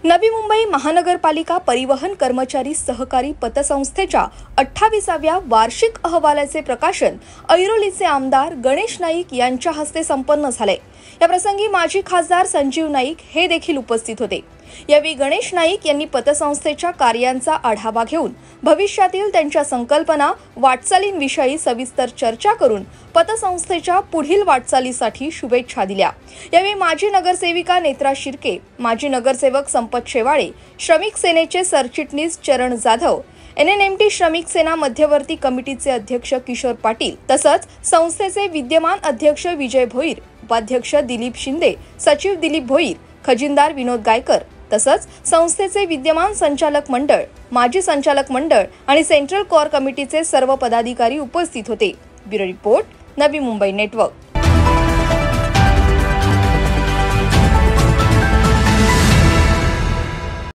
नवी मुंबई महानगरपालिका परिवहन कर्मचारी सहकारी पतसंस्थेच्या 28व्या वार्षिक अहवालाचे प्रकाशन ऐरोलीचे आमदार गणेश नाईक यांच्या हस्ते संपन्न झाले। या प्रसंगी माजी खासदार संजीव नाईक हे देखील उपस्थित होते। यावेळी गणेश नाईक यांनी पतसंस्थेच्या कार्यांचा आढावा घेऊन भविष्यातील त्यांच्या संकल्पना वाटचालींविषयी सविस्तर चर्चा करून पतसंस्थेच्या पुढील वाटचालीसाठी शुभेच्छा दिल्या। यावेळी माजी नगरसेविका नेत्रा शिर्के, माजी नगरसेवक संपत शेवाळे, श्रमिक सेनेचे सरचिटणीस चरण जाधव, NNMT श्रमिक सेना मध्यवर्ती कमिटीचे अध्यक्ष किशोर पाटील तसंच संस्थेचे विद्यमान अध्यक्ष विजय भोईर, उपाध्यक्ष दिलीप शिंदे, सचिव दिलीप भोईर, खजिनदार विनोद गायकर तसंच संस्थेचे विद्यमान संचालक मंडळ, माजी संचालक मंडळ आणि सेंट्रल कोर कमिटीचे सर्व पदाधिकारी उपस्थित होते। Bureau report, Navi Mumbai network.